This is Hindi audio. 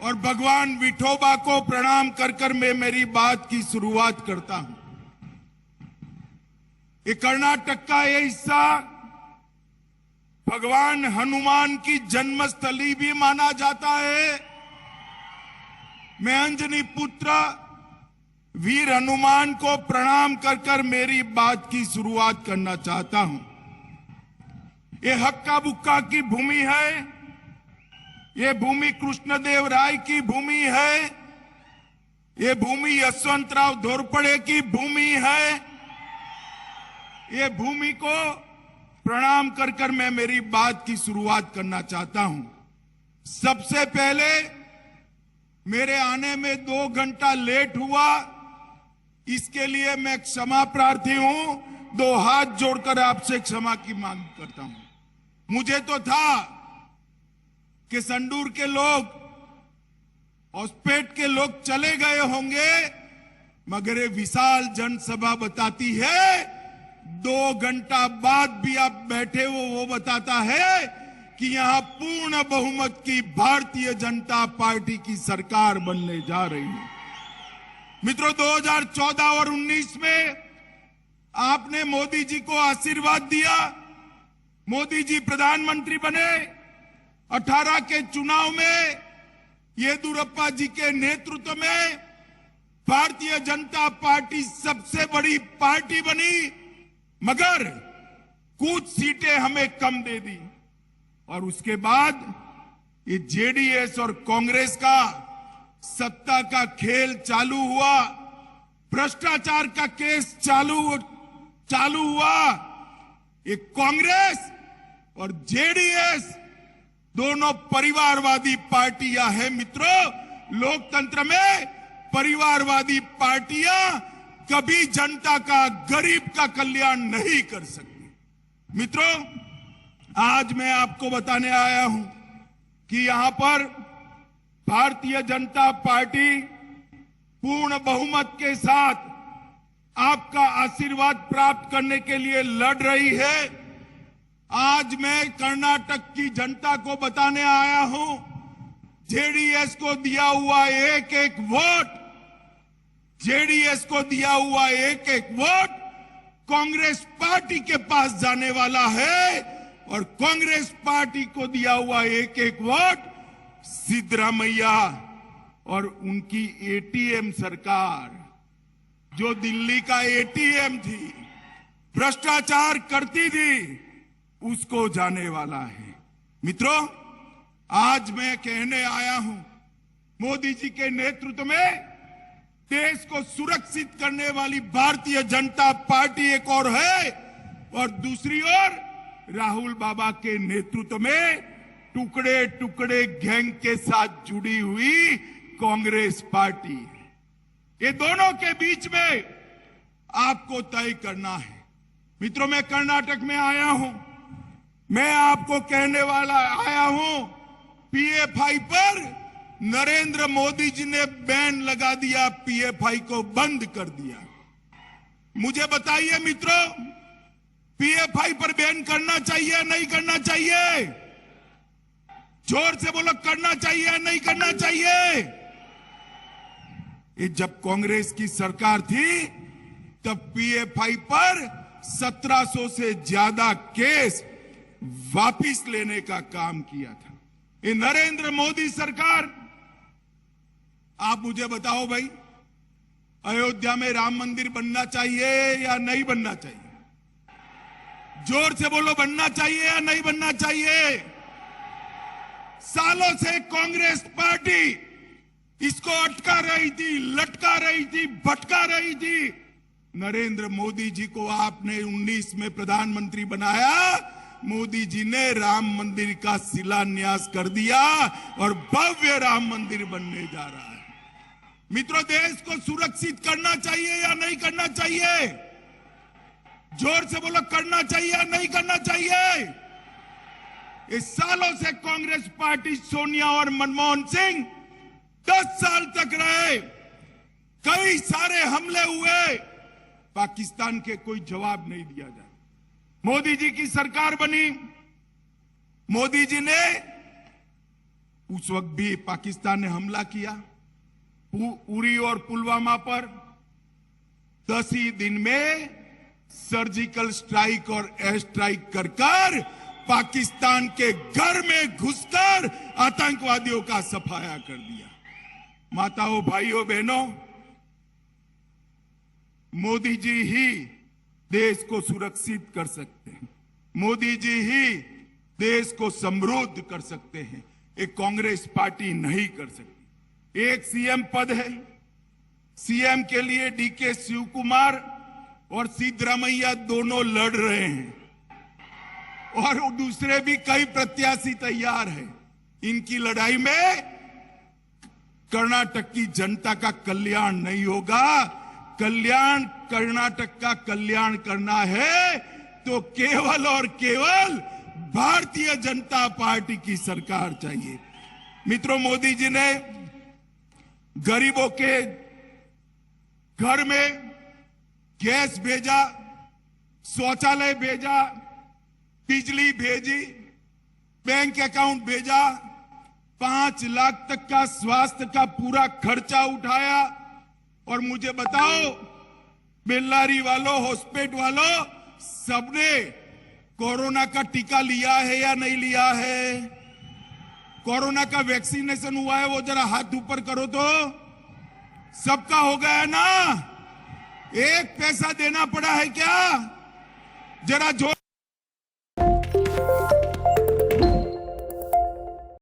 और भगवान विठोबा को प्रणाम कर कर मैं मेरी बात की शुरुआत करता हूं। ये कर्नाटक का ये हिस्सा भगवान हनुमान की जन्मस्थली भी माना जाता है। मैं अंजनी पुत्र वीर हनुमान को प्रणाम कर कर मेरी बात की शुरुआत करना चाहता हूं। ये हक्का बुक्का की भूमि है, ये भूमि कृष्णदेव राय की भूमि है, ये भूमि यशवंतराव घोरपड़े की भूमि है। ये भूमि को प्रणाम कर कर मैं मेरी बात की शुरुआत करना चाहता हूं। सबसे पहले मेरे आने में 2 घंटा लेट हुआ, इसके लिए मैं क्षमा प्रार्थी हूं। 2 हाथ जोड़कर आपसे क्षमा की मांग करता हूं। मुझे तो था कि संडूर के लोग, हॉस्पेट के लोग चले गए होंगे, मगर ये विशाल जनसभा बताती है 2 घंटा बाद भी आप बैठे हो, वो बताता है कि यहां पूर्ण बहुमत की भारतीय जनता पार्टी की सरकार बनने जा रही है। मित्रों, 2014 और 19 में आपने मोदी जी को आशीर्वाद दिया, मोदी जी प्रधानमंत्री बने। 18 के चुनाव में येदियुरप्पा जी के नेतृत्व में भारतीय जनता पार्टी सबसे बड़ी पार्टी बनी, मगर कुछ सीटें हमें कम दे दी। और उसके बाद ये जेडीएस और कांग्रेस का सत्ता का खेल चालू हुआ, भ्रष्टाचार का केस चालू हुआ। ये कांग्रेस और जेडीएस दोनों परिवारवादी पार्टियां हैं। मित्रों, लोकतंत्र में परिवारवादी पार्टियां कभी जनता का, गरीब का कल्याण नहीं कर सकती। मित्रों, आज मैं आपको बताने आया हूं कि यहां पर भारतीय जनता पार्टी पूर्ण बहुमत के साथ आपका आशीर्वाद प्राप्त करने के लिए लड़ रही है। आज मैं कर्नाटक की जनता को बताने आया हूं, जेडीएस को दिया हुआ एक वोट, जेडीएस को दिया हुआ एक वोट कांग्रेस पार्टी के पास जाने वाला है, और कांग्रेस पार्टी को दिया हुआ एक वोट सिद्धरामैया और उनकी एटीएम सरकार, जो दिल्ली का एटीएम थी, भ्रष्टाचार करती थी, उसको जाने वाला है। मित्रों, आज मैं कहने आया हूं, मोदी जी के नेतृत्व में देश को सुरक्षित करने वाली भारतीय जनता पार्टी एक और है, और दूसरी ओर राहुल बाबा के नेतृत्व में टुकड़े टुकड़े गैंग के साथ जुड़ी हुई कांग्रेस पार्टी। ये दोनों के बीच में आपको तय करना है। मित्रों, मैं कर्नाटक में आया हूं, मैं आपको कहने वाला आया हूं, पीएफआई पर नरेंद्र मोदी जी ने बैन लगा दिया, पीएफआई को बंद कर दिया। मुझे बताइए मित्रों, पीएफआई पर बैन करना चाहिए या नहीं करना चाहिए? जोर से बोलो, करना चाहिए या नहीं करना चाहिए? ये जब कांग्रेस की सरकार थी तब पीएफआई पर 1700 से ज्यादा केस वापिस लेने का काम किया था। ये नरेंद्र मोदी सरकार, आप मुझे बताओ भाई, अयोध्या में राम मंदिर बनना चाहिए या नहीं बनना चाहिए? जोर से बोलो, बनना चाहिए या नहीं बनना चाहिए? सालों से कांग्रेस पार्टी इसको अटका रही थी, लटका रही थी, भटका रही थी। नरेंद्र मोदी जी को आपने 19 में प्रधानमंत्री बनाया, मोदी जी ने राम मंदिर का शिलान्यास कर दिया और भव्य राम मंदिर बनने जा रहा है। मित्रों, देश को सुरक्षित करना चाहिए या नहीं करना चाहिए? जोर से बोलो, करना चाहिए या नहीं करना चाहिए? इस सालों से कांग्रेस पार्टी, सोनिया और मनमोहन सिंह 10 साल तक रहे, कई सारे हमले हुए, पाकिस्तान के कोई जवाब नहीं दिया जाए। मोदी जी की सरकार बनी, मोदी जी ने उस वक्त भी पाकिस्तान ने हमला किया उरी और पुलवामा पर। 10 ही दिन में सर्जिकल स्ट्राइक और एयर स्ट्राइक कर पाकिस्तान के घर में घुसकर आतंकवादियों का सफाया कर दिया। माताओं, भाइयों, बहनों, मोदी जी ही देश को सुरक्षित कर सकते हैं। मोदी जी ही देश को समृद्ध कर सकते हैं। एक कांग्रेस पार्टी नहीं कर सकती। एक सीएम पद है, सीएम के लिए डीके शिव कुमार और सिद्धरामैया दोनों लड़ रहे हैं और दूसरे भी कई प्रत्याशी तैयार हैं। इनकी लड़ाई में कर्नाटक की जनता का कल्याण नहीं होगा। कल्याण, कर्नाटक का कल्याण करना है तो केवल और केवल भारतीय जनता पार्टी की सरकार चाहिए। मित्रों, मोदी जी ने गरीबों के घर में गैस भेजा, शौचालय भेजा, बिजली भेजी, बैंक अकाउंट भेजा, 5 लाख तक का स्वास्थ्य का पूरा खर्चा उठाया। और मुझे बताओ, बेल्लारी वालों, हॉस्पिटल वालों, सबने कोरोना का टीका लिया है या नहीं लिया है? कोरोना का वैक्सीनेशन हुआ है? वो जरा हाथ ऊपर करो तो। सबका हो गया ना? एक पैसा देना पड़ा है क्या? जरा जोर